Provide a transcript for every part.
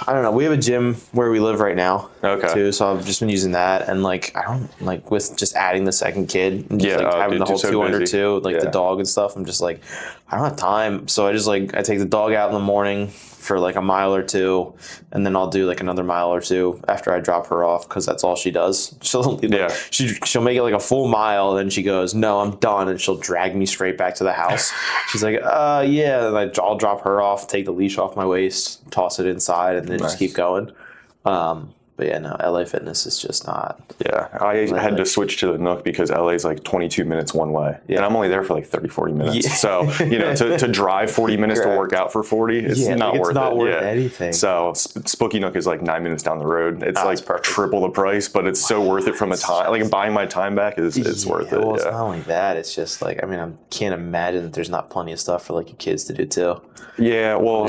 I don't know. We have a gym where we live right now. Okay. Too, so I've just been using that, and like I don't like with just adding the second kid, and just, like having the whole so 2 under busy. 2, like the dog and stuff. I'm just like, I don't have time. So I just like I take the dog out in the morning for like a mile or two, and then I'll do like another mile or two after I drop her off because that's all she does. She'll make it like a full mile, and then she goes, "No, I'm done," and she'll drag me straight back to the house. She's like, yeah," and I'll drop her off, take the leash off my waist, toss it inside, and then just keep going. But yeah, no, LA Fitness is just not. Yeah, I had to switch to the Nook because LA is like 22 minutes one way. Yeah. And I'm only there for like 30, 40 minutes. Yeah. So, to drive 40 minutes to work out for 40, it's not worth it. It's not worth anything. So Spooky Nook is like 9 minutes down the road. It's triple the price, but it's so worth it from a time. Like buying my time back it's worth it. Well, it's not only that. It's just like, I mean, I can't imagine that there's not plenty of stuff for like your kids to do too. Yeah, well,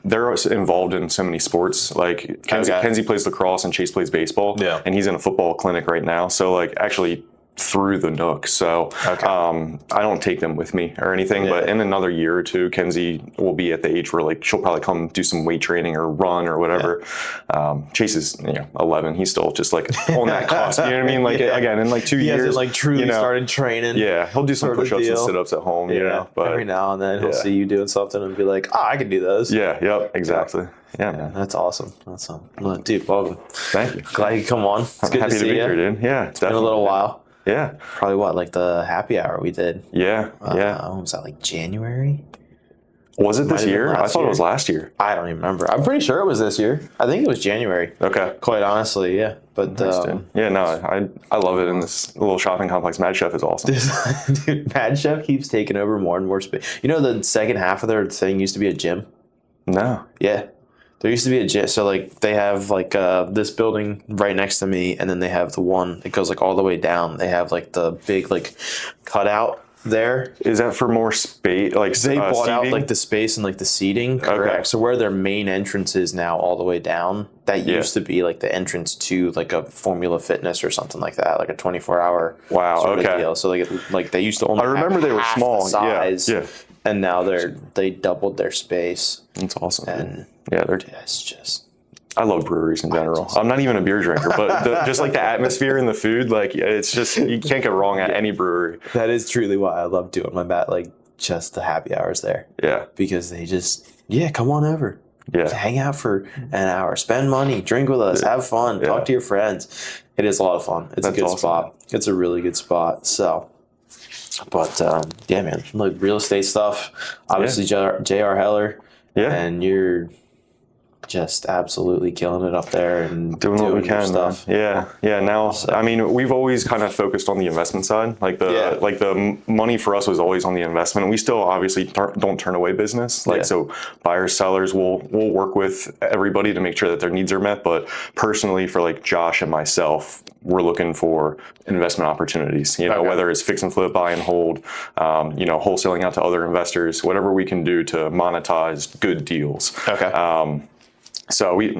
they're involved in so many sports. Like Kenzie plays lacrosse and Chase plays baseball. Yeah. And he's in a football clinic right now. So like actually through the Nook. So I don't take them with me or anything, but in another year or two, Kenzie will be at the age where like she'll probably come do some weight training or run or whatever. Chase is 11. He's still just like on that cusp. You know what I mean? Like again, in like 2 years, he hasn't like truly started training. Yeah, he'll do some push-ups and sit-ups at home. But every now and then he'll see you doing something and be like, I can do those. Yeah. Yep. Exactly. Yeah, man. That's awesome. Well, dude, welcome. Thank you. Glad you come on. It's good happy to see be you. here, dude. Yeah, it's been a little while. Yeah. Probably like the happy hour we did. Yeah. Was that like January? Was it this year? I thought it was last year. I don't even remember. I'm pretty sure it was this year. I think it was January. Okay. Quite honestly, yeah. But I love it in this little shopping complex. Mad Chef is awesome. Dude, Mad Chef keeps taking over more and more space. You know, the second half of their thing used to be a gym? No. Yeah. There used to be a gym, so like they have like this building right next to me, and then they have the one that goes like all the way down. They have like the big like cutout there. Is that for more space? Like they bought seating? out like the space and like the seating. Correct. Okay. So where their main entrance is now, all the way down, that used to be like the entrance to like a Formula Fitness or something like that, like a 24-hour sort of deal. So like they used to only. I remember they were small. The size, yeah. And now they doubled their space. That's awesome. And it's just. I love breweries in general. I'm not even a beer drinker, but just like the atmosphere and the food, like it's just you can't go wrong at any brewery. That is truly why I love doing my like just the happy hours there. Yeah, because they just come on over. Yeah, just hang out for an hour, spend money, drink with us, have fun, talk to your friends. It is a lot of fun. It's a good spot. It's a really good spot. So. But man, like real estate stuff. Obviously, J.R. Heller. Yeah, and you're just absolutely killing it up there and doing what we can. Stuff. Yeah. Now, I mean, we've always kind of focused on the investment side. Like the money for us was always on the investment. We still obviously don't turn away business. So buyers, sellers, we'll work with everybody to make sure that their needs are met. But personally, for like Josh and myself, we're looking for investment opportunities. Whether it's fix and flip, buy and hold, wholesaling out to other investors, whatever we can do to monetize good deals. Okay. So we,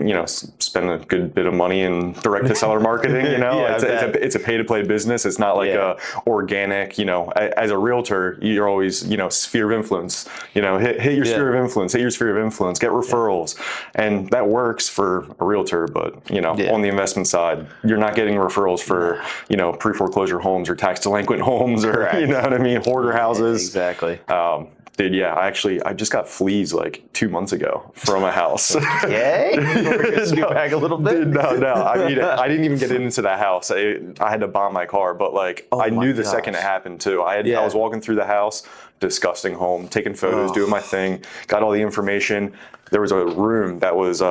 spend a good bit of money in direct to seller marketing. It's a pay to play business. It's not like a organic. As a realtor, you're always sphere of influence. Hit your sphere of influence. Hit your sphere of influence. Get referrals, and that works for a realtor. But on the investment side, you're not getting referrals for pre foreclosure homes or tax delinquent homes or hoarder houses. Exactly. Dude, I just got fleas like 2 months ago from a house. Okay. We're going to scoot back a little bit. Dude, no. I mean, I didn't even get into that house. I had to bomb my car, but I knew the second it happened too. I was walking through the house, disgusting home, taking photos, doing my thing, got all the information. There was a room that was,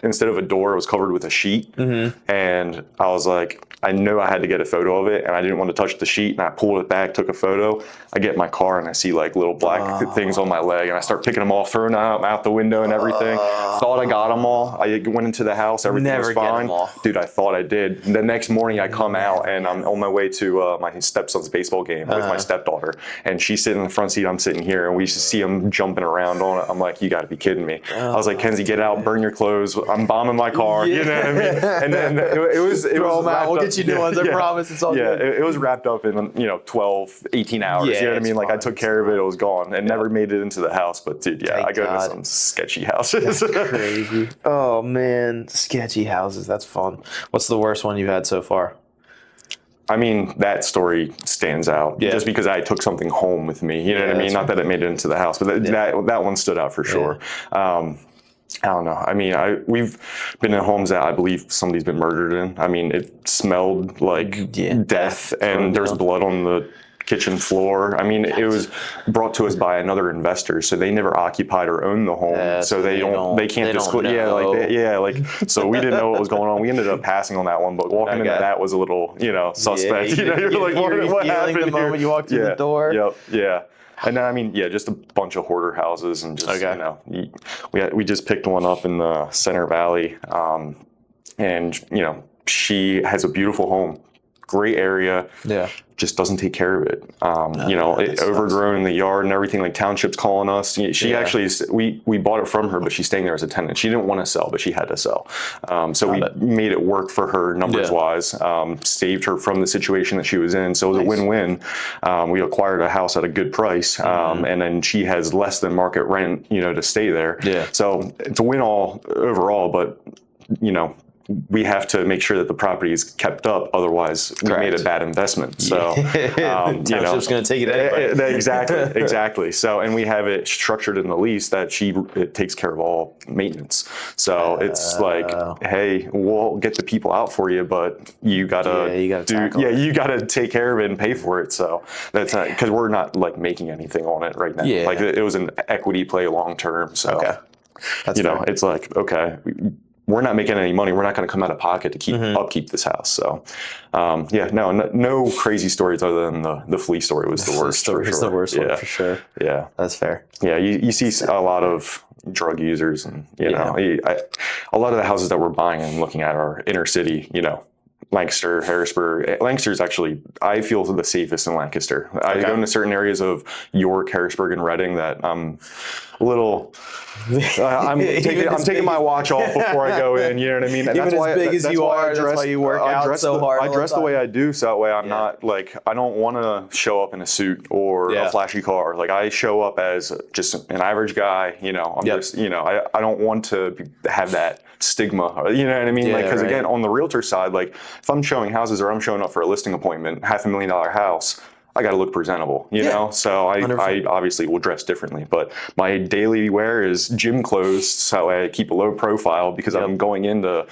instead of a door, it was covered with a sheet. Mm-hmm. And I was like, I knew I had to get a photo of it, and I didn't want to touch the sheet, and I pulled it back, took a photo. I get in my car, and I see like little black things on my leg, and I start picking them off, throwing them out the window and everything. Thought I got them all. I went into the house, everything was fine. Dude, I thought I did. The next morning, I come out, and I'm on my way to my stepson's baseball game with my stepdaughter, and she's sitting in the front seat, I'm sitting here, and we just see them jumping around on it. I'm like, you got to be kidding me. I was like, Kenzie, get out, burn your clothes. I'm bombing my car. You know what I mean? And then it was out. We'll get you new ones. I promise. It's all good. It was wrapped up in 12, 18 hours. You know what I mean? Like I took care of it. It was gone and never made it into the house. But dude, I go to some sketchy houses. That's crazy. Oh man, sketchy houses. That's fun. What's the worst one you've had so far? I mean, that story stands out just because I took something home with me. You know what I mean? Not that it made it into the house, but that one stood out for sure. I don't know. I mean, we've been in homes that I believe somebody's been murdered in. I mean, it smelled like death, and there's blood on the kitchen floor. I mean, it was brought to us by another investor, so they never occupied or owned the home, so they can't disclose. So we didn't know what was going on. We ended up passing on that one, but walking into that was a little, suspect. You're like, what happened the moment you walked through the door? Yep. And then, I mean, just a bunch of hoarder houses, and just we just picked one up in the Center Valley, and she has a beaushe home. Great area, just doesn't take care of it. Overgrown in the yard and everything. Like township's calling us. She actually, we bought it from her, but she's staying there as a tenant. She didn't want to sell, but she had to sell. So we made it work for her numbers wise. Saved her from the situation that she was in. So it was a win-win. We acquired a house at a good price, and then she has less than market rent, to stay there. So it's a win all overall, but we have to make sure that the property is kept up. Otherwise, we made a bad investment. So, township's going to take it anyway. Exactly. So, and we have it structured in the lease that it takes care of all maintenance. So it's like, hey, we'll get the people out for you, but you gotta you gotta take care of it and pay for it. So that's not, because we're not like making anything on it right now. Like it was an equity play long term. So that's fair. It's like, okay, we're not making any money. We're not going to come out of pocket to keep upkeep this house. So, no crazy stories other than the flea story was the worst. It's the worst one for sure. Yeah, that's fair. Yeah, you see a lot of drug users, and a lot of the houses that we're buying and looking at are inner city. Lancaster, Harrisburg. Lancaster's actually, I feel, the safest in Lancaster. I go into certain areas of York, Harrisburg, and Reading that I'm a little. I'm taking my watch off before I go in. You know what I mean? And Even that's as why, big as you are, that's why you work out so hard. I dress the way I do, so that way I'm not like, I don't want to show up in a suit or a flashy car. Like I show up as just an average guy. I'm just, I don't want to have that stigma. You know what I mean? Because again, on the realtor side, like if I'm showing houses or I'm showing up for a listing appointment, $500,000 house, I got to look presentable, you know? So I obviously will dress differently, but my daily wear is gym clothes. So I keep a low profile because I'm going into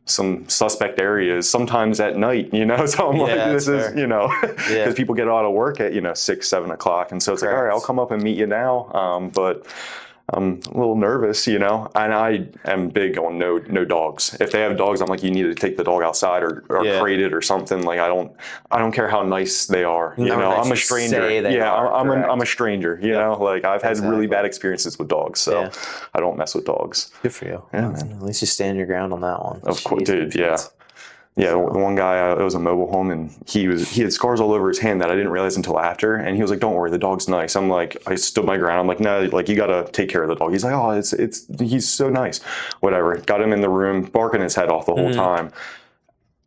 some suspect areas sometimes at night, so I'm like, this is, because people get out of work at, 6, 7 o'clock. And so it's like, all right, I'll come up and meet you now. But I'm a little nervous, and I am big on no dogs. If they have dogs, I'm like, you need to take the dog outside or crate it or something. Like I don't care how nice they are. I'm a stranger. I'm a stranger. Like I've had really bad experiences with dogs, so I don't mess with dogs. Good for you. Yeah, man. At least you stand your ground on that one. Of course, dude. Yeah. Yeah, the one guy, it was a mobile home, and he had scars all over his hand that I didn't realize until after. And he was like, "Don't worry, the dog's nice." I'm like, I stood my ground. I'm like, "No, like you gotta take care of the dog." He's like, "Oh, he's so nice." Whatever. Got him in the room, barking his head off the whole time.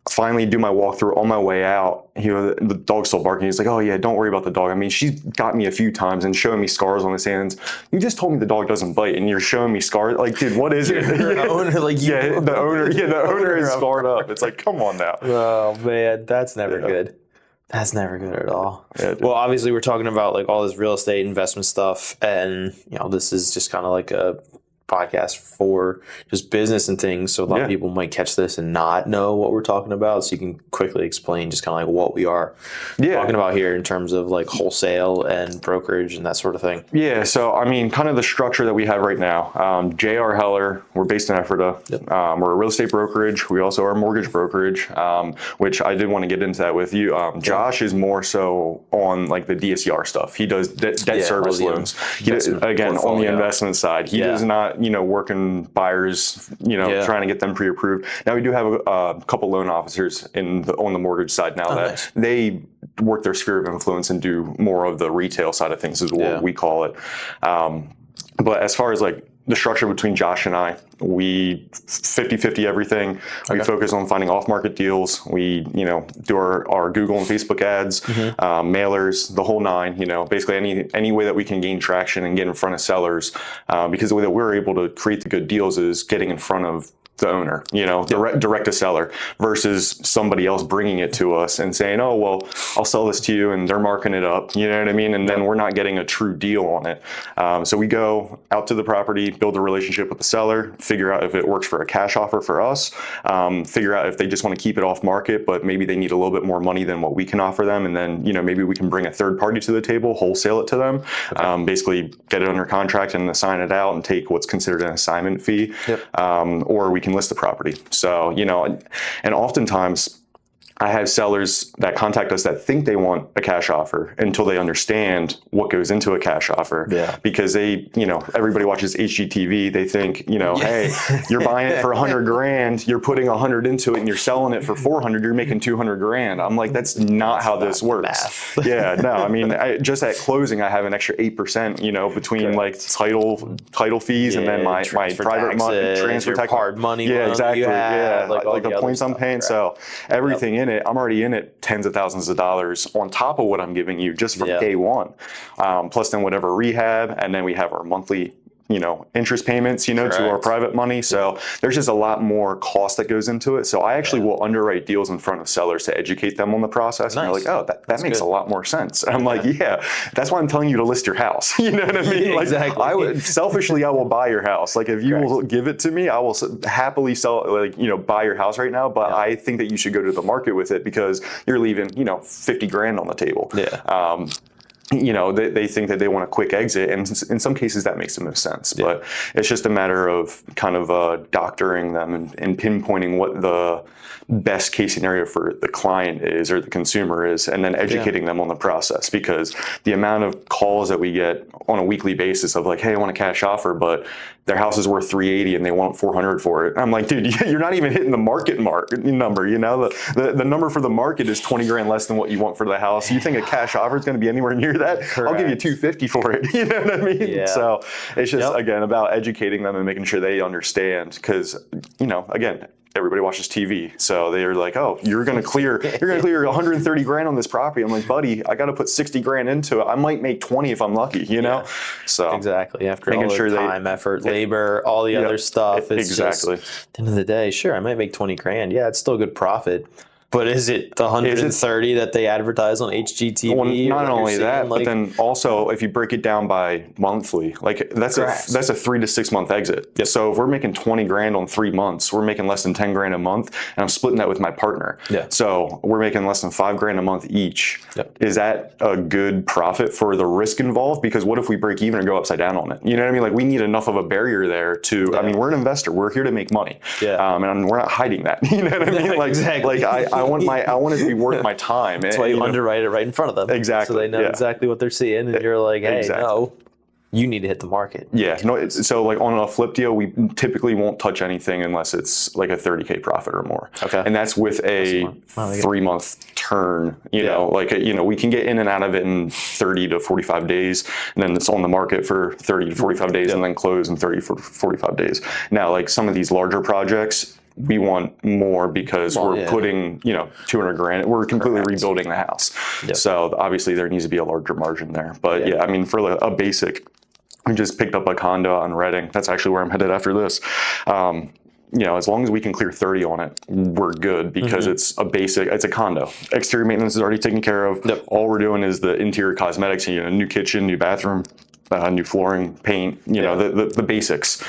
Finally do my walkthrough. On my way out, the dog's still barking. He's like, "Oh yeah, don't worry about the dog. I mean, she's got me a few times and showing me scars on his hands. You just told me the dog doesn't bite, and you're showing me scars. Like, dude, what is it?" The owner, the owner is scarred up. It's like, come on now. Oh man, that's never good. That's never good at all. Well, obviously, we're talking about like all this real estate investment stuff, and this is just kind of like a podcast for just business and things. So a lot of people might catch this and not know what we're talking about. So you can quickly explain just kind of like what we are talking about here in terms of like wholesale and brokerage and that sort of thing. Yeah. So, I mean, kind of the structure that we have right now, J.R. Heller, we're based in Ephrata. We're a real estate brokerage. We also are a mortgage brokerage, which I did want to get into that with you. Josh is more so on like the DSCR stuff. He does debt service loans. He does, again, on the investment side, he does not, working buyers, trying to get them pre-approved. Now we do have a couple loan officers on the mortgage side now they work their sphere of influence and do more of the retail side of things is what we call it. But as far as like the structure between Josh and I, we 50-50 everything. We focus on finding off-market deals. We, do our Google and Facebook ads, mailers, the whole nine, basically any way that we can gain traction and get in front of sellers, because the way that we're able to create the good deals is getting in front of the owner, direct to seller, versus somebody else bringing it to us and saying, oh, well, I'll sell this to you, and they're marking it up, you know what I mean? And then we're not getting a true deal on it. So we go out to the property, build a relationship with the seller, figure out if it works for a cash offer for us, figure out if they just want to keep it off market, but maybe they need a little bit more money than what we can offer them. And then, maybe we can bring a third party to the table, wholesale it to them, basically get it under contract and assign it out and take what's considered an assignment fee, or we can list the property. So, and oftentimes I have sellers that contact us that think they want a cash offer until they understand what goes into a cash offer. Because they, everybody watches HGTV. They think, hey, you're buying it for $100,000, you're putting 100 into it and you're selling it for 400, you're making 200 grand. I'm like, that's not how this works. No, I mean, just at closing, I have an extra 8%, between like title fees and then my private money, transfer tax, hard money. Exactly. Like the points I'm paying. So everything in it, I'm already in it tens of thousands of dollars on top of what I'm giving you just from day one. Plus then whatever rehab, and then we have our monthly interest payments, to our private money. So there's just a lot more cost that goes into it. So I actually will underwrite deals in front of sellers to educate them on the process. And they're like, oh, that makes a lot more sense. And I'm like, that's why I'm telling you to list your house. You know what I mean? Like, exactly. Selfishly, I will buy your house. Like if you will give it to me, I will happily sell, buy your house right now. But I think that you should go to the market with it because you're leaving, 50 grand on the table. They think that they want a quick exit, and in some cases that makes the most sense. But it's just a matter of kind of doctoring them and pinpointing what the best case scenario for the client is or the consumer is, and then educating them on the process. Because the amount of calls that we get on a weekly basis of like, hey, I want a cash offer, but their house is worth 380 and they want 400 for it. I'm like, dude, you're not even hitting the market number. The number for the market is 20 grand less than what you want for the house. You think a cash offer is going to be be anywhere near that, correct, I'll give you 250 for it. You know what I mean? Yeah. So it's just, again, about educating them and making sure they understand. Because, again, everybody watches TV. So they're like, oh, you're going to clear 130 grand on this property. I'm like, buddy, I got to put 60 grand into it. I might make 20 if I'm lucky, know? So exactly. After all the time, effort, labor, all the other stuff. It's exactly. Just, at the end of the day, sure, I might make 20 grand. Yeah, it's still good profit. But is it the 130 that they advertise on HGTV? Well, not only that, but then also if you break it down by monthly, like that's a 3 to 6 month exit. Yep. So if we're making 20 grand on 3 months, we're making less than 10 grand a month, and I'm splitting that with my partner. Yeah. So we're making less than 5 grand a month each. Yep. Is that a good profit for the risk involved? Because what if we break even and go upside down on it? You know what I mean? Like we need enough of a barrier there to. I mean, we're an investor. We're here to make money. Yeah. And we're not hiding that. You know what I mean? Like exactly. Like I want it to be worth my time. That's why you underwrite it right in front of them. Exactly. So they know exactly what they're seeing, and you're like, hey, no, you need to hit the market. Yeah. No. So like on a flip deal, we typically won't touch anything unless it's like a 30K profit or more. Okay. And that's with a 3-month turn. You know, like we can get in and out of it in 30 to 45 days, and then it's on the market for 30 to 45 days, and then close in 30 to 45 days. Now, like some of these larger projects, we want more because we're putting, 200 grand. We're completely rebuilding the house. Yep. So obviously there needs to be a larger margin there. But I mean, for a basic, we just picked up a condo on Reading. That's actually where I'm headed after this. As long as we can clear 30 on it, we're good because it's a condo. Exterior maintenance is already taken care of. Yep. All we're doing is the interior cosmetics, new kitchen, new bathroom, new flooring, paint, the basics.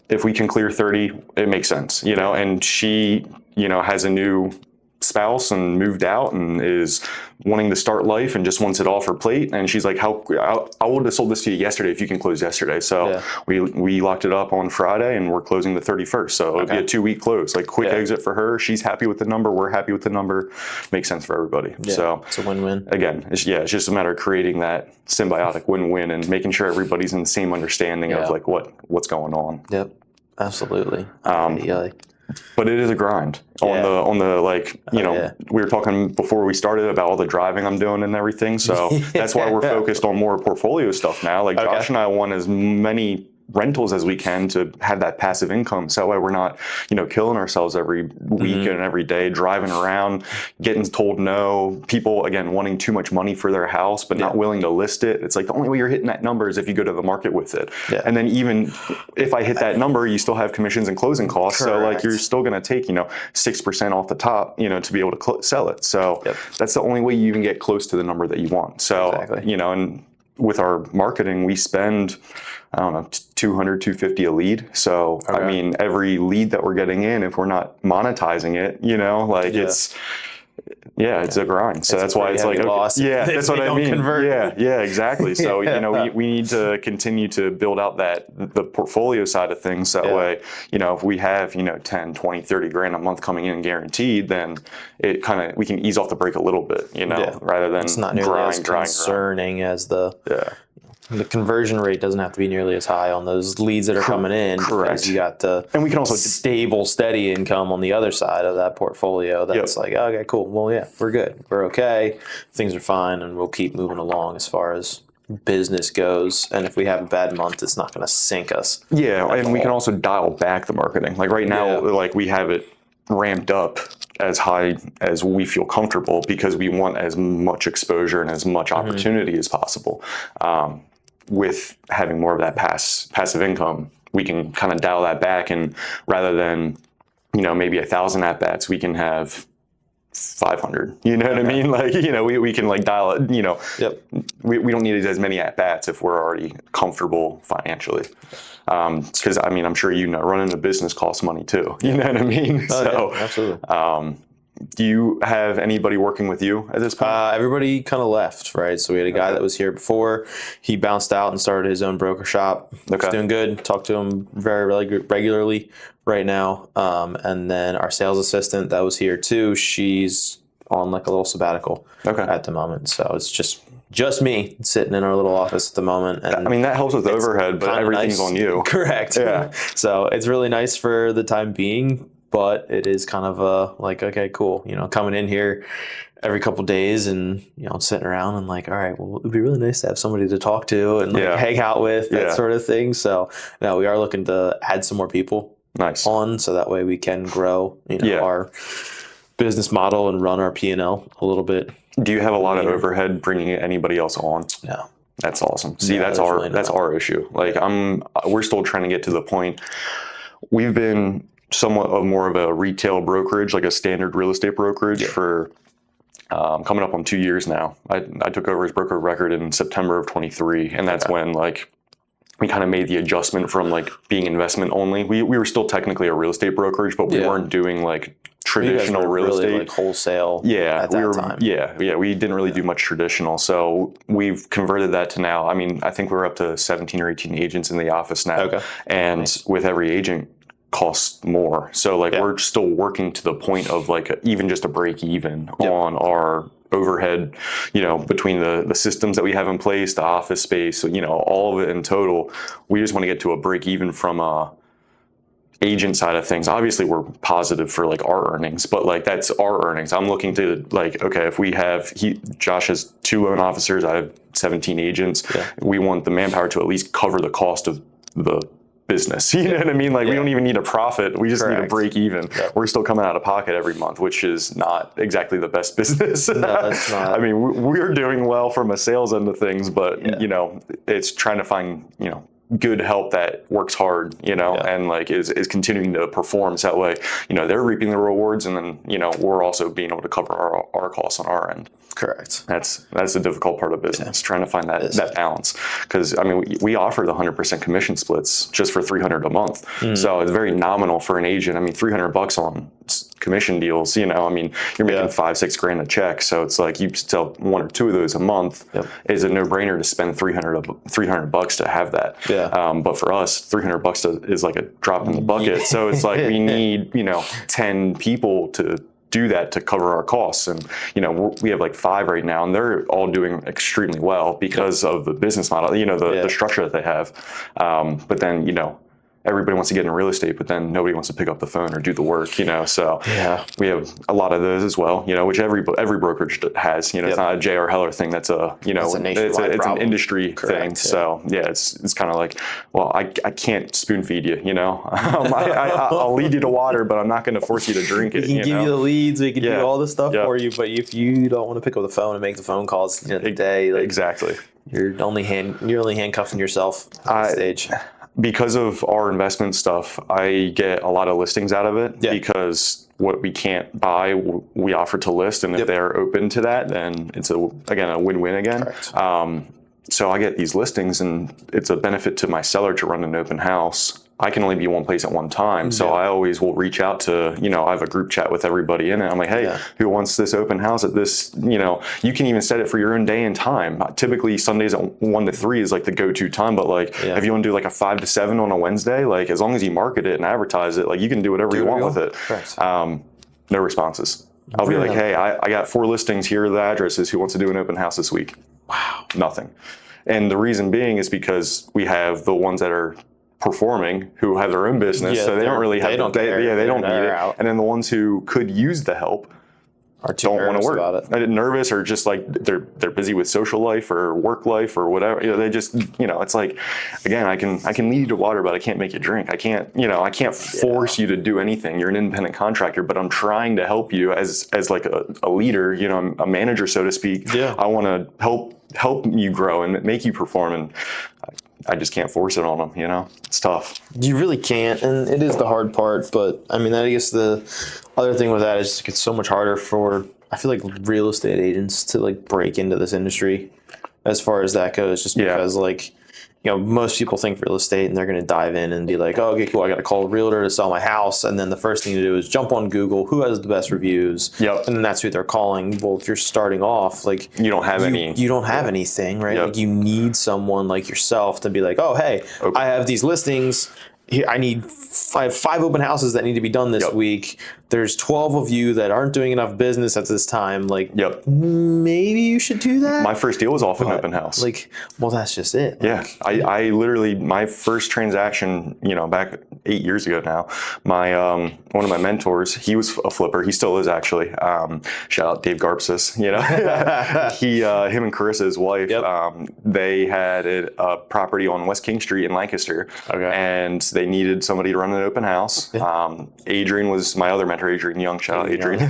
If we can clear 30, it makes sense, and she, has a new spouse and moved out and is wanting to start life and just wants it off her plate. And she's like, I would have sold this to you yesterday if you can close yesterday. So we locked it up on Friday and we're closing the 31st. So it'll be a 2-week close, like quick exit for her. She's happy with the number. We're happy with the number. Makes sense for everybody. Yeah. So it's a win-win. Again, it's just a matter of creating that symbiotic win-win and making sure everybody's in the same understanding of like what's going on. Yep. Absolutely. but it is a grind on the like, we were talking before we started about all the driving I'm doing and everything. So that's why we're focused on more portfolio stuff now. Like Josh and I want as many rentals as we can to have that passive income. So that way we're not, killing ourselves every week and every day, driving around, getting told no, people, again, wanting too much money for their house, but not willing to list it. It's like the only way you're hitting that number is if you go to the market with it. Yeah. And then even if I hit that number, you still have commissions and closing costs. Correct. So like you're still going to take, 6% off the top, to be able to sell it. So that's the only way you even get close to the number that you want. So, and with our marketing, we spend, I don't know, 200, 250 a lead. So, I mean, every lead that we're getting in, if we're not monetizing it, it's a grind. So that's why it's like, that's what I mean. Yeah, exactly. So, we need to continue to build out the portfolio side of things. That way, if we have, 10, 20, 30 grand a month coming in guaranteed, then we can ease off the brake a little bit, rather than it's not nearly as concerning as the conversion rate doesn't have to be nearly as high on those leads that are coming in. Correct. You got the and we can also stable, steady income on the other side of that portfolio. That's like, okay, cool. Well, yeah, we're good. We're okay. Things are fine, and we'll keep moving along as far as business goes. And if we have a bad month, it's not going to sink us. Yeah, and we can also dial back the marketing. Like right now, like we have it ramped up as high as we feel comfortable because we want as much exposure and as much opportunity as possible. With having more of that passive income, we can kind of dial that back, and rather than, maybe 1,000 at bats, we can have 500. You know what I mean? Like, we can like dial it. We don't need as many at bats if we're already comfortable financially. Because I'm sure running a business costs money too. You know what I mean? Absolutely. Do you have anybody working with you at this point? Everybody kind of left, right? So we had a guy that was here before. He bounced out and started his own broker shop. He's doing good. Talk to him very regularly right now. And then our sales assistant that was here too, she's on like a little sabbatical at the moment. So it's just me sitting in our little office at the moment. And that helps with overhead, but everything's on you. Correct. Yeah. So it's really nice for the time being. But it is kind of okay, cool. Coming in here every couple of days and, sitting around and like, all right, well, it'd be really nice to have somebody to talk to and hang out with, that sort of thing. So now we are looking to add some more people on so that way we can grow, our business model and run our P&L a little bit. Do you have a lot of overhead bringing anybody else on? No. That's awesome. See, that's our issue. Like we're still trying to get to the point. We've been somewhat of more of a retail brokerage, like a standard real estate brokerage for coming up on 2 years now. I took over as broker of record in September of 23. And that's when we kind of made the adjustment from like being investment only. We were still technically a real estate brokerage, but we weren't doing like traditional real estate, like wholesale. At that time. We didn't really do much traditional. So we've converted that to now. I think we're up to 17 or 18 agents in the office now. And with every agent, costs more. So like we're still working to the point of like even just a break even on our overhead, between the systems that we have in place, the office space, all of it in total. We just want to get to a break even from a agent side of things. Obviously we're positive for like our earnings, but like that's our earnings. I'm looking to like, okay, if we have, Josh has 2 loan officers, I have 17 agents. We want the manpower to at least cover the cost of the business. You know what I mean? Like we don't even need a profit. We just need a break even. We're still coming out of pocket every month, which is not exactly the best business. No, it's not. We're doing well from a sales end of things, but it's trying to find, good help that works hard, and like is continuing to perform. So that way, they're reaping the rewards, and then, we're also being able to cover our costs on our end. Correct. That's the difficult part of business, trying to find that balance. Because we offer the 100% commission splits just for $300 a month, so it's very nominal for an agent. $300 on commission deals. You're making $5-6 grand a check, so it's like you sell 1 or 2 of those a month. Is a no-brainer to spend $300 to have that. But for us, $300 is like a drop in the bucket. So it's like we need 10 people to do that to cover our costs. And, we have like 5 right now, and they're all doing extremely well because of the business model, the structure that they have. But then, everybody wants to get in real estate, but then nobody wants to pick up the phone or do the work, you know? So we have a lot of those as well, you know, which every brokerage has, you know, it's not a J.R. Heller thing. That's a, you know, it's an industry thing. So it's kind of like, well, I can't spoon feed you, you know, I'll lead you to water, but I'm not going to force you to drink it. We can give you the leads. We can do all the stuff for you. But if you don't want to pick up the phone and make the phone calls at the end of the day, like, exactly. You're only handcuffing yourself at this stage. Because of our investment stuff, I get a lot of listings out of it because what we can't buy, we offer to list. And if they're open to that, then it's a win-win again. So I get these listings and it's a benefit to my seller to run an open house. I can only be one place at one time. So I always will reach out to, you know, I have a group chat with everybody in it. I'm like, hey, who wants this open house at this, you know, you can even set it for your own day and time. Typically Sundays at 1 to 3 is like the go-to time. But like, if you want to do like a 5 to 7 on a Wednesday, like as long as you market it and advertise it, like you can do whatever you want with it. No responses. I'll be like, hey, I got 4 listings. Here are the addresses. Who wants to do an open house this week? Wow. Nothing. And the reason being is because we have the ones that are performing who have their own business, so they don't really have they don't need it. And then the ones who could use the help don't want to work about it. They're nervous, or just like they're busy with social life or work life or whatever. You know, they just, you know, it's like, again, I can lead you to water, but I can't make you drink. I can't force you to do anything. You're an independent contractor, but I'm trying to help you as like a leader, you know, a manager, so to speak. I want to help you grow and make you perform, and I just can't force it on them, you know? It's tough. You really can't, and it is the hard part, but I mean, I guess the other thing with that is it's so much harder for, I feel like, real estate agents to like break into this industry as far as that goes, just because like, you know, most people think real estate and they're going to dive in and be like, oh, okay, cool, I got to call a realtor to sell my house. And then the first thing to do is jump on Google, who has the best reviews? And then that's who they're calling. Well, if you're starting off, like, you don't have anything, right? Like, you need someone like yourself to be like, oh, hey, I have these listings. I have 5 open houses that need to be done this week. There's 12 of you that aren't doing enough business at this time. Like, maybe you should do that. My first deal was off an open house. Like, well, that's just it. I literally, my first transaction, you know, back 8 years ago now, my one of my mentors, he was a flipper. He still is, actually. Shout out Dave Garpsis. You know, him and Carissa, his wife, they had a property on West King Street in Lancaster, and they needed somebody to run an open house. Adrian was my other mentor, Adrian Young. Shout out Adrian.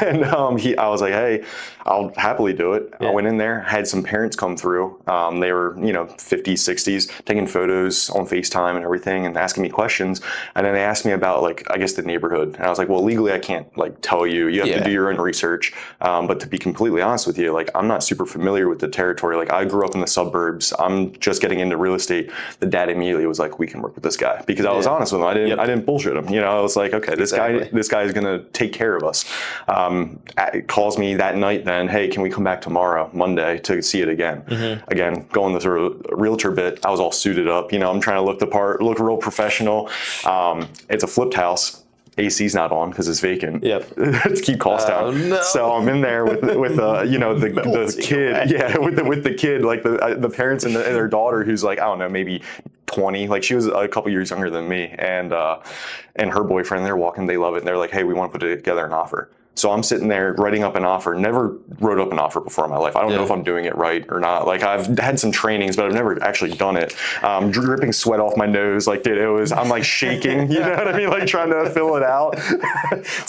And I was like, hey, I'll happily do it. I went in there, had some parents come through. They were, you know, 50s, 60s, taking photos on FaceTime and everything, and asking me questions. And then they asked me about, like, I guess the neighborhood. And I was like, well, legally, I can't like tell you. You have to do your own research. But to be completely honest with you, like, I'm not super familiar with the territory. Like, I grew up in the suburbs. I'm just getting into real estate. The dad immediately was like, we can work with this guy, because I was honest with him. I didn't bullshit him. You know, I was like, okay, this guy is going to take care of us. Calls me that night then, hey, can we come back tomorrow, Monday, to see it again? Again, going the sort of realtor bit, I was all suited up. You know, I'm trying to look the part, look real professional. It's a flipped house. AC's not on because it's vacant. To keep costs down. No. So I'm in there with you know, the kid. With the kid, like the parents and their daughter, who's like, I don't know, maybe 20. Like, she was a couple years younger than me, and her boyfriend. They're walking. They love it. And they're like, hey, we want to put together an offer. So I'm sitting there writing up an offer. Never wrote up an offer before in my life. I don't know if I'm doing it right or not. Like, I've had some trainings, but I've never actually done it. Dripping sweat off my nose. Like, dude, I'm like shaking. You know what I mean? Like, trying to fill it out.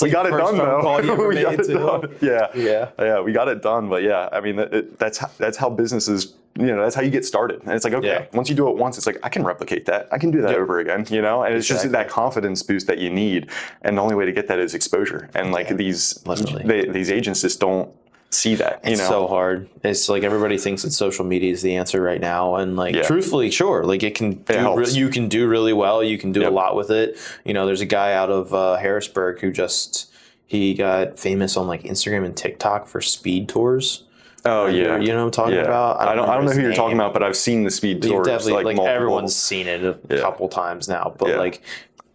We got it done, though. We got it done. Yeah, we got it done. But yeah, I mean, that's how businesses. You know, that's how you get started. And it's like, okay, once you do it once, it's like, I can replicate that. I can do that over again, you know? And it's just that confidence boost that you need. And the only way to get that is exposure. And like these agents just don't see that, you know? It's so hard. It's like, everybody thinks that social media is the answer right now. And like, truthfully, sure. Like, you can do really well. You can do a lot with it. You know, there's a guy out of Harrisburg who he got famous on like Instagram and TikTok for speed tours. Oh yeah, you know what I'm talking about. I don't know who you're talking about, but I've seen the speed tours. Definitely, like everyone's seen it a couple times now. But like,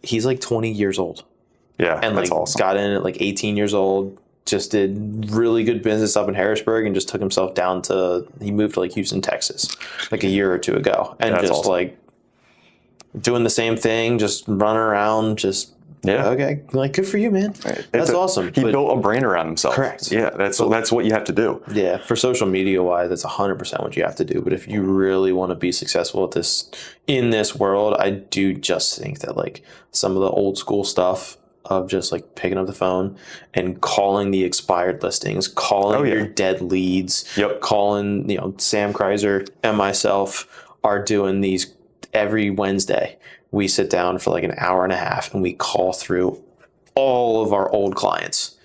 he's like 20 years old. Yeah, and that's like awesome. Got in at like 18 years old. Just did really good business up in Harrisburg, and just took himself down to. He moved to like Houston, Texas, like a year or two ago, and just awesome. Like doing the same thing, just running around, just okay, like good for you, man. That's awesome. He built a brand around himself. Correct. Yeah, that's what you have to do. Yeah, for social media wise, that's 100% what you have to do. But if you really want to be successful at this in this world, I do just think that like some of the old school stuff of just like picking up the phone and calling the expired listings, calling your dead leads, calling, Sam Kreiser and myself are doing these every Wednesday. We sit down for like an hour and a half and we call through all of our old clients.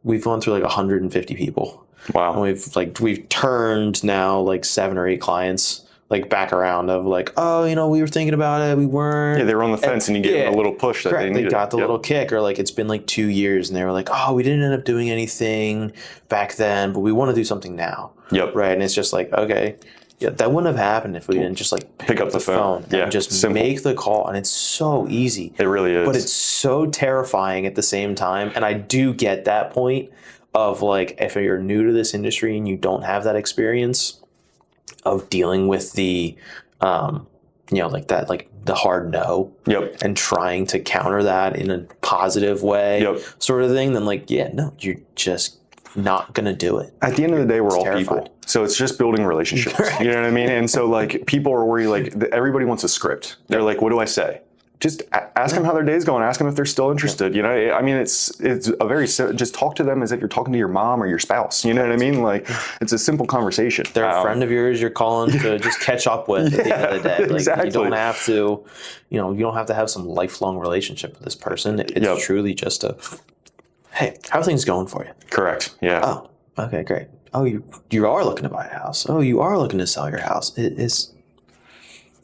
We've gone through like 150 people. Wow. And we've turned now like 7 or 8 clients like back around of like, oh, we were thinking about it, we weren't. Yeah, they were on the fence and you gave them a little push that they needed. They got the little kick, or like it's been like 2 years and they were like, oh, we didn't end up doing anything back then, but we want to do something now. Yep. Right. And it's just like, okay, yeah, that wouldn't have happened if we didn't just like pick up the phone and just make the call. And it's so easy. It really is. But it's so terrifying at the same time. And I do get that point of like, if you're new to this industry and you don't have that experience of dealing with the, like that, like the hard no, and trying to counter that in a positive way, sort of thing, then like, no, you're just not gonna do it. At the end of the day, we're all people. So it's just building relationships. Right. You know what I mean? And so like people are worried, like everybody wants a script. They're like, what do I say? Just ask them how their day's going. Ask them if they're still interested. I mean, it's a very just talk to them as if you're talking to your mom or your spouse. You know what I mean? Like it's a simple conversation. They're a friend of yours you're calling to just catch up with at the end of the day. Like exactly. You don't have to, you don't have to have some lifelong relationship with this person. It's truly just hey, how are things going for you? Correct. Yeah. Oh, okay, great. Oh, you are looking to buy a house. Oh, you are looking to sell your house. It's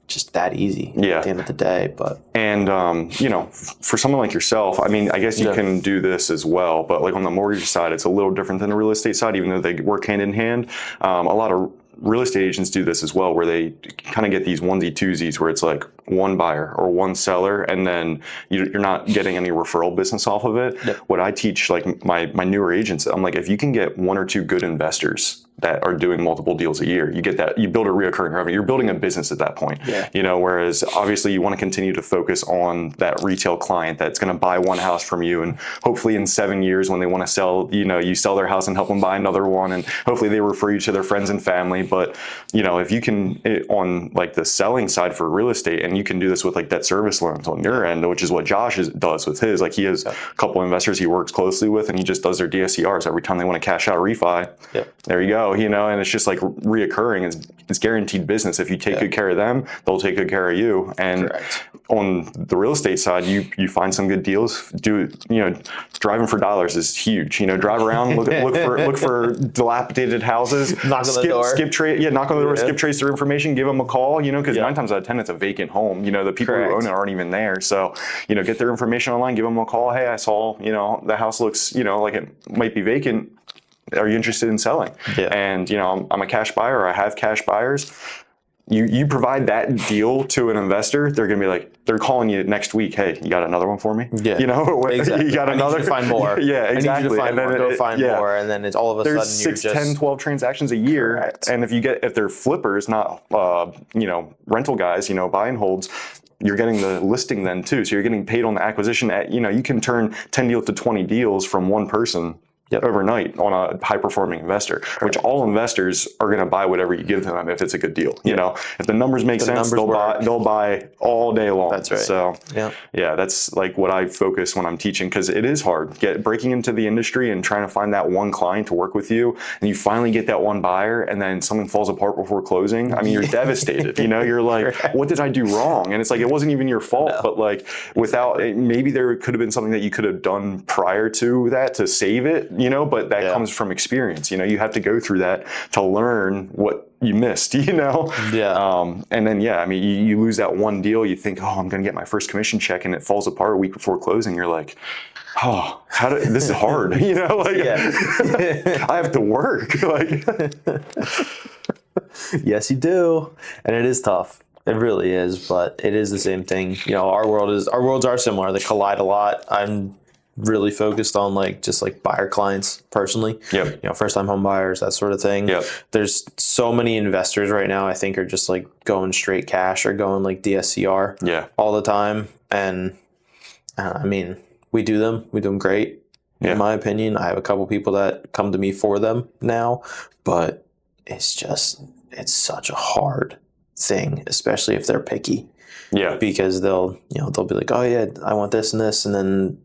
just that easy at the end of the day. And for someone like yourself, I mean, I guess you can do this as well, but like on the mortgage side, it's a little different than the real estate side, even though they work hand in hand. A lot of real estate agents do this as well, where they kind of get these onesie twosies where it's like one buyer or one seller, and then you're not getting any referral business off of it. What I teach like my newer agents, I'm like, if you can get 1 or 2 good investors that are doing multiple deals a year, you build a reoccurring revenue. You're building a business at that point. Whereas obviously you want to continue to focus on that retail client that's going to buy one house from you, and hopefully in 7 years when they want to sell, you sell their house and help them buy another one, and hopefully they refer you to their friends and family. But if you can on like the selling side for real estate, and you can do this with like debt service loans on your end, which is what Josh does with his. Like he has a couple investors he works closely with, and he just does their DSCRs every time they want to cash out refi. There you go. And it's just like reoccurring. It's guaranteed business. If you take good care of them, they'll take good care of you. And on the real estate side, you find some good deals. Driving for dollars is huge. Drive around, look for dilapidated houses. Knock on the door. Knock on the door. Skip trace their information. Give them a call. Because 9 times out of 10 it's a vacant home. The people who own it aren't even there. So get their information online. Give them a call. Hey, I saw the house looks like it might be vacant. Are you interested in selling? And I'm a cash buyer, or I have cash buyers. You provide that deal to an investor, they're going to be like, they're calling you next week. Hey, you got another one for me? Exactly. You got another? I need you to find more. Exactly. I need you to find more. Go find more. And then it's all of a There's sudden 6, 10, 12 transactions a year. And if they're flippers, not rental guys, buy and holds, you're getting the listing then too. So you're getting paid on the acquisition. You can turn 10 deals to 20 deals from one person overnight on a high-performing investor, which all investors are going to buy whatever you give them if it's a good deal. If the numbers make sense, they'll buy all day long. That's right. So that's like what I focus when I'm teaching, because it is hard breaking into the industry and trying to find that one client to work with you, and you finally get that one buyer, and then something falls apart before closing. I mean, you're devastated. You're like, what did I do wrong? And it's like, it wasn't even your fault, but like maybe there could have been something that you could have done prior to that to save it. But that comes from experience. You have to go through that to learn what you missed, And then, I mean, you lose that one deal, you think, oh, I'm going to get my first commission check, and it falls apart a week before closing. You're like, oh, this is hard, I have to work. Yes, you do. And it is tough. It really is, but it is the same thing. Our worlds are similar. They collide a lot. really focused on like just like buyer clients personally. Yep. You know, first time home buyers, that sort of thing. Yep. There's so many investors right now, I think, are just like going straight cash or going like DSCR all the time. And I mean, we do them great. In my opinion, I have a couple people that come to me for them now, but it's such a hard thing, especially if they're picky. Yeah. Because they'll be like, oh yeah, I want this and this, and then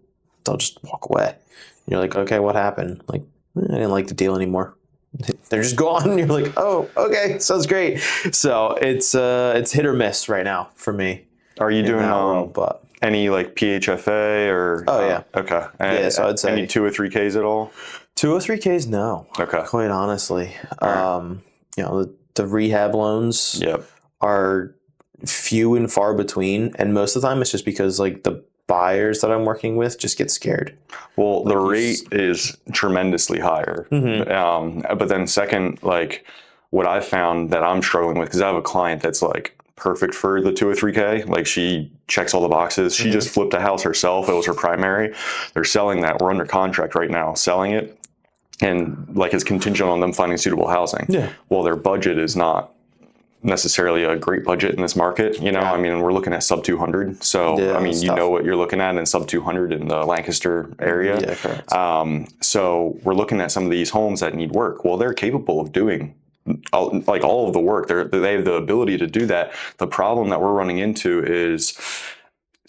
they'll just walk away. And you're like, okay, what happened? Like, I didn't like the deal anymore. They're just gone. And you're like, oh, okay, sounds great. So it's hit or miss right now for me. Are you doing any like PHFA or? Oh yeah. Okay. Yeah, so I'd say any 203Ks at all? 203Ks, no. Okay. Quite honestly, Right. you know, the rehab loans Yep. are few and far between, and most of the time it's just because like the buyers that I'm working with just get scared. Well, the rate is tremendously higher. But then second, like what I found that I'm struggling with, because I have a client that's like perfect for the 203K. Like she checks all the boxes. She just flipped a house herself. It was her primary. They're selling that. We're under contract right now, selling it. And like it's contingent on them finding suitable housing. Yeah. Well, their budget is not necessarily a great budget in this market. You know, I mean, we're looking at sub 200. So, I mean, you know what you're looking at in sub 200 in the Lancaster area. Yeah, correct. So we're looking at some of these homes that need work. Well, they're capable of doing like all of the work. They have the ability to do that. The problem that we're running into is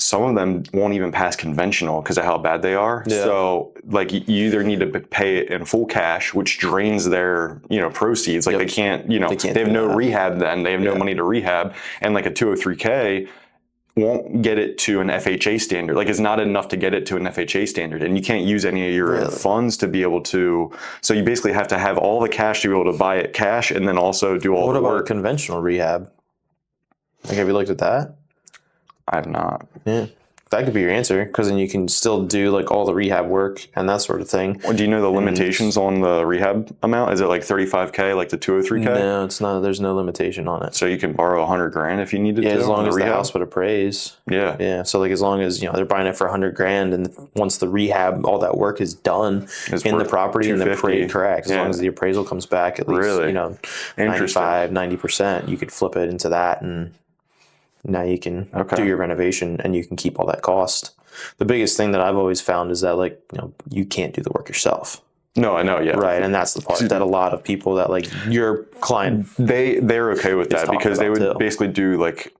some of them won't even pass conventional because of how bad they are. Yeah. So like you either need to pay it in full cash, which drains their, proceeds. Like they can't, they have no rehab then. They have no money to rehab. And like a 203K won't get it to an FHA standard. Like it's not enough to get it to an FHA standard. And you can't use any of your funds to be able to, so you basically have to have all the cash to be able to buy it cash and then also do all the work. What about conventional rehab? Like have you looked at that? I have not. Yeah. That could be your answer, because then you can still do like all the rehab work and that sort of thing. Well, do you know the limitations on the rehab amount? Is it like 35K, like the 203K? No, it's not. There's no limitation on it. So you can borrow $100,000 if you needed to. Yeah, as long as the house would appraise. Yeah. Yeah. So like as long as they're buying it for $100,000, and once the rehab, all that work is done in the property and the appraisal, correct. As long as the appraisal comes back at least 95-90%, you could flip it into that, and now you can do your renovation and you can keep all that cost. The biggest thing that I've always found is that you can't do the work yourself. No, I know, yeah. Right, and that's the part that a lot of people that like your client, they're okay with that because they would basically do like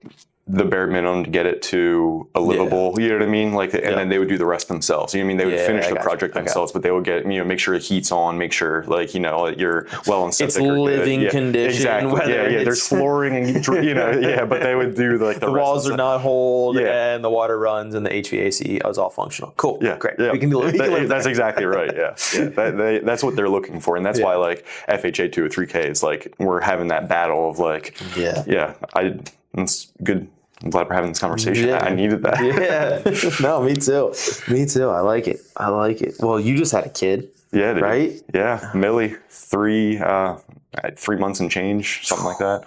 the bare minimum to get it to a livable, you know what I mean? Like, and then they would do the rest themselves. You know what I mean? They would finish the project themselves, but they would get, make sure the heat's on, make sure you're well and septic. It's living condition. Exactly. Yeah. There's flooring and, but they would do like the walls are not holed and the water runs and the HVAC is all functional. Cool. Yeah. Great. Yeah. We can live that's exactly right. Yeah. That's what they're looking for. And that's why like FHA 203K is like, we're having that battle of like, it's good. I'm glad we're having this conversation. I needed that. No, me too. Me too. I like it. Well, you just had a kid. Yeah, dude. Right? Yeah. Millie, 3 months and change, something like that.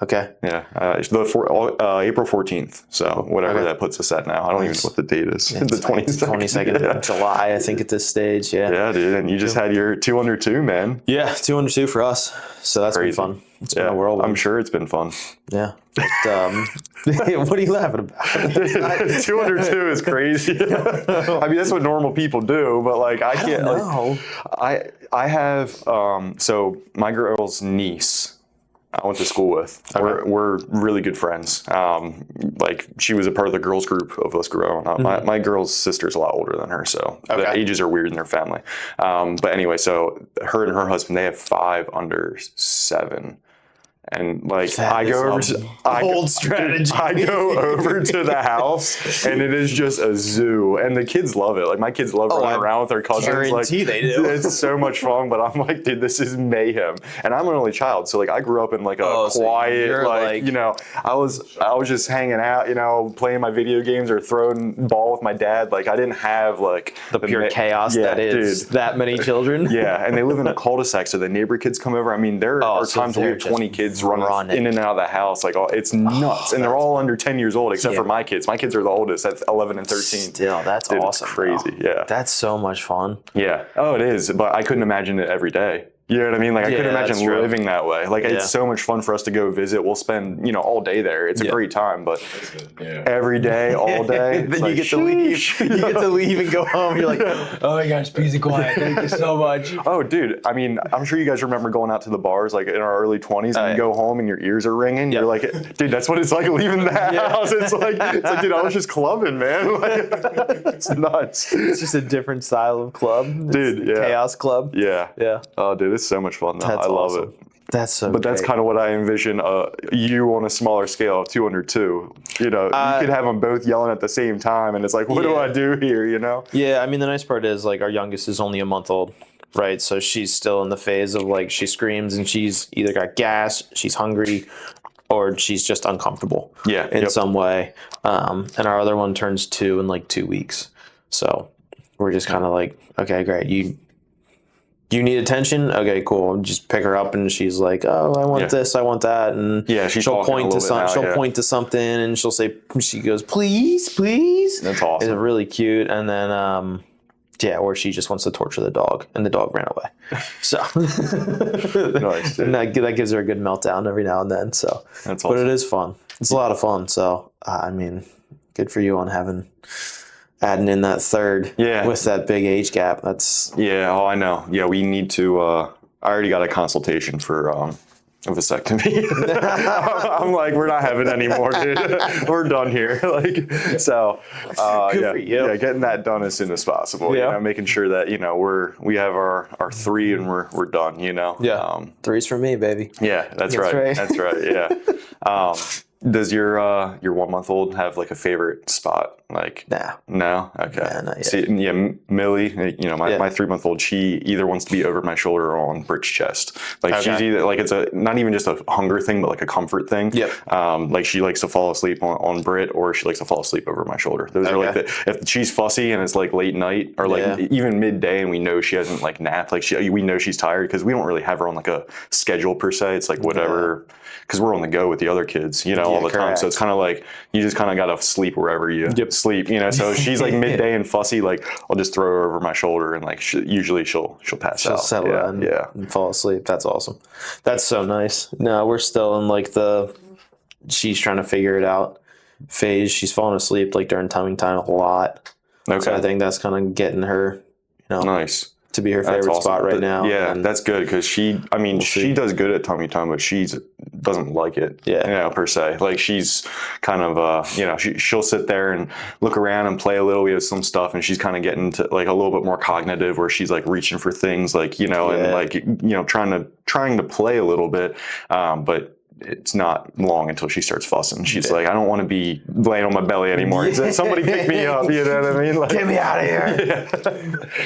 Okay. Yeah. April 14th. So whatever that puts us at now. I don't even know what the date is. The 22nd of July, I think, at this stage. Yeah. Yeah, dude. And you just had your 2 under 2, man. Yeah, 2 under 2 for us. So that's been fun. It's been a whirlwind. I'm sure it's been fun. Yeah. But, what are you laughing about? 2 under 2 is crazy. I mean, that's what normal people do, but like I can't. I don't know. I have so my girl's niece I went to school with. Okay. We're really good friends. Like she was a part of the girls group of us growing up. Mm-hmm. My girl's sister's a lot older than her, so the ages are weird in their family. But anyway, so her and her husband, they have 5 under 7. And like I go over to the house and it is just a zoo and the kids love it. Like my kids love running around with their cousins. Guarantee they do. It's so much fun, but I'm like, dude, this is mayhem. And I'm an only child, so like I grew up in like a quiet, I was just hanging out, playing my video games or throwing ball with my dad. Like I didn't have like the pure chaos that is that many children. Yeah, and they live in a cul-de-sac, so the neighbor kids come over. I mean, there are times where we have 20 kids kids running in and out of the house. Like, it's nuts. And they're all under 10 years old, except for my kids. My kids are the oldest. That's 11 and 13. Still, that's Dude, awesome. It's crazy. Bro. Yeah. That's so much fun. Yeah. Oh, it is. But I couldn't imagine it every day. You know what I mean? Like, I couldn't imagine living that way. Like, it's so much fun for us to go visit. We'll spend, all day there. It's a great time, but every day, all day. Then you get to leave. You get to leave and go home. You're like, oh my gosh, peace and quiet. Thank you so much. Oh, dude. I mean, I'm sure you guys remember going out to the bars, like, in our early 20s, and you go home and your ears are ringing. You're like, dude, that's what it's like leaving that house. It's like, dude, I was just clubbing, man. Like, it's nuts. It's just a different style of club. Dude, Chaos club. Yeah. Yeah. Oh, dude, it's so much fun, though. I love it. That's so But that's kind of what I envision you on a smaller scale of 2 under 2. You could have them both yelling at the same time, and it's like, what do I do here, Yeah, I mean, the nice part is, like, our youngest is only a month old, right? So she's still in the phase of, like, she screams and she's either got gas, she's hungry, or she's just uncomfortable in some way. And our other one turns 2 in, like, 2 weeks. So we're just kind of like, okay, great. You need attention? Okay, cool. Just pick her up, and she's like, "Oh, I want this, I want that," and she'll point to point to something, and she goes, "Please, please." That's awesome. It's really cute, and then or she just wants to torture the dog, and the dog ran away. So nice, and that gives her a good meltdown every now and then. So that's awesome. But it is fun. It's a lot of fun. So I mean, good for you on adding in that third with that big age gap. That's I know. Yeah, we need to I already got a consultation for a vasectomy. I'm like, we're not having any more, dude. We're done here. Like, so good for you. Yeah, getting that done as soon as possible. Making sure that we have our 3 and we're done. Yeah. 3's for me, baby. Yeah, that's right. That's right. Yeah. Does your 1-month-old have like a favorite spot? Like, no, okay. Nah, not yet. See, Millie, my 3-month-old, she either wants to be over my shoulder or on Britt's chest. Like, she's either like, it's not even just a hunger thing, but like a comfort thing. Yep. Like, she likes to fall asleep on Britt, or she likes to fall asleep over my shoulder. Those are like if she's fussy and it's like late night or like even midday, and we know she hasn't like napped, like we know she's tired, because we don't really have her on like a schedule per se. It's like whatever. Because we're on the go with the other kids, all the time. So it's kind of like, you just kind of got to sleep wherever you sleep, So if she's like midday and fussy, like, I'll just throw her over my shoulder, and like usually she'll pass out. She'll settle down and fall asleep. That's awesome. That's so nice. No, we're still in like she's trying to figure it out phase. She's falling asleep like during timing time a lot. Okay. So I think that's kind of getting her, nice. To be her favorite spot right now. Yeah, and that's good, because she does good at tummy time, but she doesn't like it. Per se. Like, she's kind of she'll sit there and look around and play a little. We have some stuff, and she's kind of getting to like a little bit more cognitive, where she's like reaching for things, like and like trying to play a little bit, but it's not long until she starts fussing. She's like, I don't want to be laying on my belly anymore. Somebody pick me up. You know what I mean? Like, get me out of here.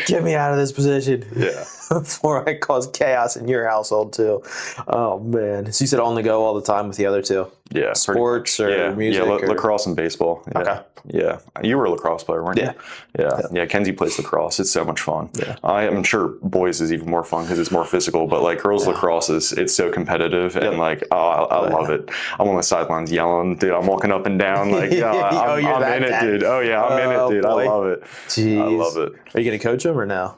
Get me out of this position. Yeah. Before I cause chaos in your household too. Oh man. So you said on the go all the time with the other two? Yeah. Sports or music? Yeah, lacrosse and baseball. Yeah. Okay. Yeah. You were a lacrosse player, weren't you? Yeah. Kenzie plays lacrosse. It's so much fun. Yeah. I'm sure boys is even more fun because it's more physical, but like girls lacrosse it's so competitive, and like, I love it. I'm on the sidelines yelling, dude. I'm walking up and down like, I'm in it, dude. Oh yeah, I'm in it, dude. Boy. I love it. Jeez. I love it. Are you going to coach them or no?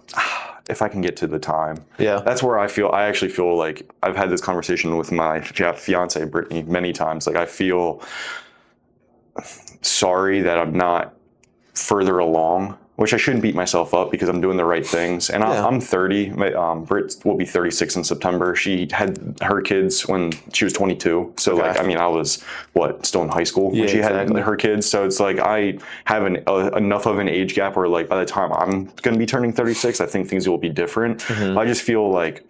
If I can get to the time. Yeah. That's where I actually feel like I've had this conversation with my fiance, Brittany, many times. Like, I feel sorry that I'm not further along, which I shouldn't beat myself up, because I'm doing the right things. And I'm 30. Britt will be 36 in September. She had her kids when she was 22. So I was still in high school when she had her kids. So it's like, I have enough of an age gap where like by the time I'm going to be turning 36, I think things will be different. Mm-hmm. I just feel like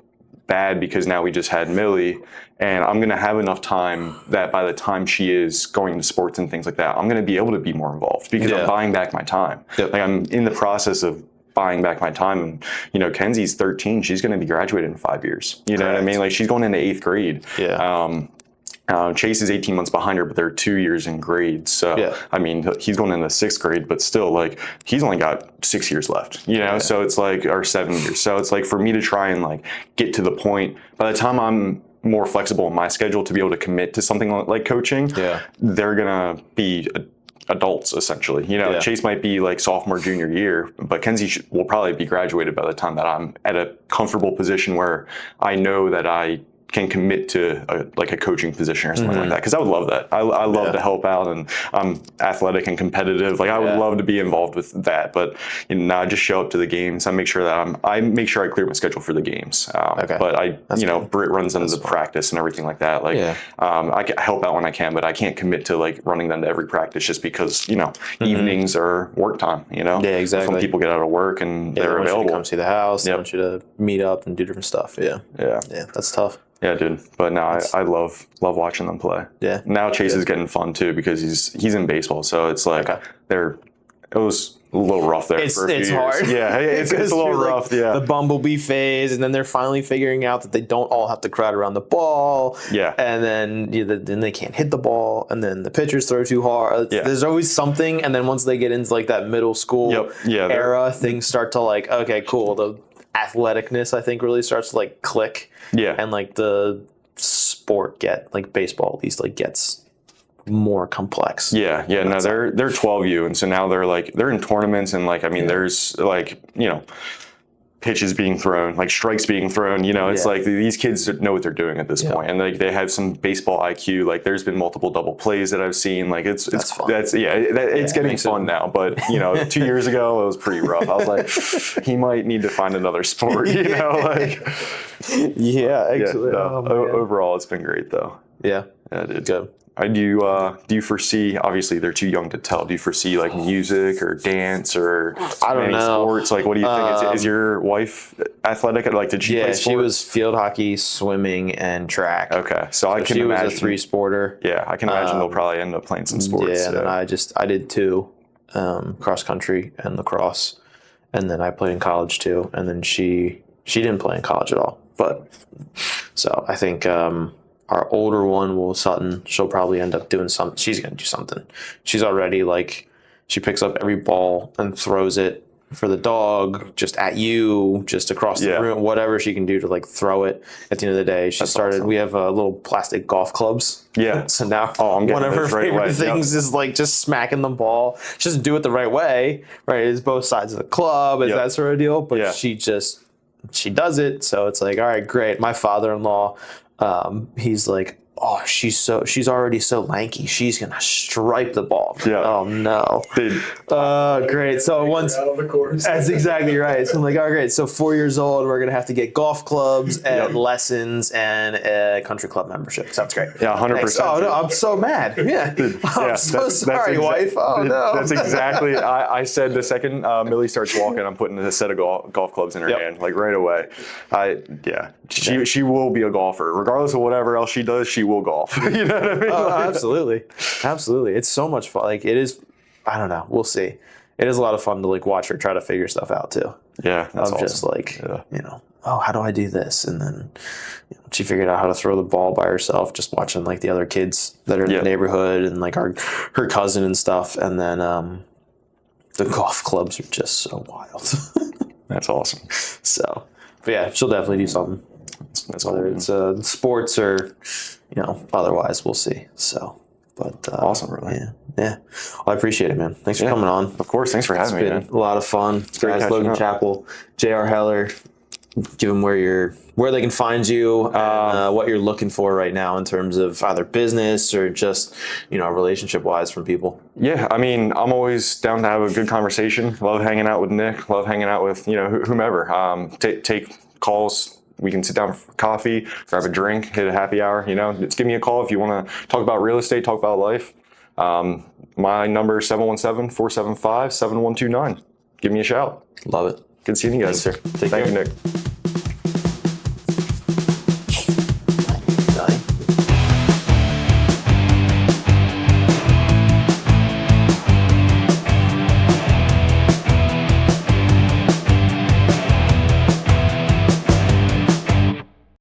bad because now we just had Millie, and I'm going to have enough time that by the time she is going to sports and things like that, I'm going to be able to be more involved because I'm buying back my time. Yep. Like, I'm in the process of buying back my time. And, Kenzie's 13. She's going to be graduated in 5 years. You know what I mean? Like, she's going into 8th grade. Yeah. Chase is 18 months behind her, but they're 2 years in grades. So, I mean, he's going into 6th grade, but still, like, he's only got 6 years left, So it's like, or 7 years. So it's like, for me to try and like get to the point, by the time I'm more flexible in my schedule to be able to commit to something like coaching, they're gonna be adults essentially. Chase might be like sophomore, junior year, but Kenzie will probably be graduated by the time that I'm at a comfortable position where I know that I can commit to a coaching position or something like that, because I would love that. I love to help out, and I'm athletic and competitive. Like I would love to be involved with that, but now I just show up to the games. I make sure that I make sure I clear my schedule for the games. But Britt runs them to practice and everything like that. Like I can help out when I can, but I can't commit to like running them to every practice just because evenings are work time. Exactly. When people get out of work and they're available, want you to come see the house. They want you to meet up and do different stuff. Yeah, that's tough. Yeah, dude. But no, I love watching them play. Yeah. Now Chase is getting fun too because he's in baseball, so it's like it was a little rough there for a few years. It's hard. Yeah, it's a little rough. Yeah. The bumblebee phase, and then they're finally figuring out that they don't all have to crowd around the ball. Yeah. And then they can't hit the ball, and then the pitchers throw too hard. There's always something, and then once they get into like that middle school era, things start to like, okay, cool. The athleticness, I think, really starts to like click. Yeah. And like the sport baseball at least gets more complex. Yeah. No, they're 12U, and so now they're in tournaments, and there's pitches being thrown, like strikes being thrown. It's like these kids know what they're doing at this point, and like they have some baseball IQ. Like there's been multiple double plays that I've seen. Like it's getting fun now. But 2 years ago it was pretty rough. I was like, he might need to find another sport. Overall, it's been great though. Yeah, dude. Good. Do you foresee, obviously they're too young to tell, do you foresee like music or dance or I don't know sports? Like what do you think? Is your wife athletic? Like did she play sports? She was field hockey, swimming, and track. Okay. So I can imagine. She was a three-sporter. Yeah, I can imagine they'll probably end up playing some sports. Yeah, and then I did two, cross country and lacrosse. And then I played in college too. And then she didn't play in college at all. But so I think our older one, Will Sutton, she'll probably end up doing something. She's going to do something. She's already she picks up every ball and throws it for the dog, just at you, just across the room, whatever she can do to throw it. At the end of the day, she started. Awesome. We have little plastic golf clubs. Yeah. So now one of her favorite things is just smacking the ball. She doesn't do it the right way, right? It's both sides of the club, it's that sort of deal. But she does it. So it's like, all right, great. My father-in-law, he's like, oh, she's already so lanky. She's gonna stripe the ball. Yeah. Oh no. Great. So once that's exactly right. So I'm like, oh great. So 4 years old, we're gonna have to get golf clubs and lessons and a country club membership. Sounds great. Yeah, 100%. Oh no, I'm so mad. Yeah. I'm so sorry, wife. Oh no. That's exactly. I said the second Millie starts walking, I'm putting a set of golf clubs in her hand, right away. She will be a golfer, regardless of whatever else she does. She will golf. You know what I mean? Oh, absolutely. It's so much fun. It is. I don't know. We'll see. It is a lot of fun to watch her try to figure stuff out too. Yeah, that's awesome. Just how do I do this? And then she figured out how to throw the ball by herself, just watching the other kids that are in the neighborhood and her cousin and stuff. And then the golf clubs are just so wild. That's awesome. So, but yeah, she'll definitely do something. That's whether it's sports or otherwise, we'll see. So, but awesome, really. Yeah. Well, I appreciate it, man. Thanks for coming on. Of course, thanks for having me. It's been a lot of fun. It's great. Logan Chappel, J.R. Heller. Give them where they can find you, and what you're looking for right now in terms of either business or just relationship wise from people. Yeah, I mean, I'm always down to have a good conversation. Love hanging out with Nick. Love hanging out with whomever. Take calls. We can sit down for coffee, grab a drink, hit a happy hour. Just give me a call if you want to talk about real estate, talk about life. My number is 717-475-7129. Give me a shout. Love it. Good seeing you guys. Thanks, sir. Thank you, Nick.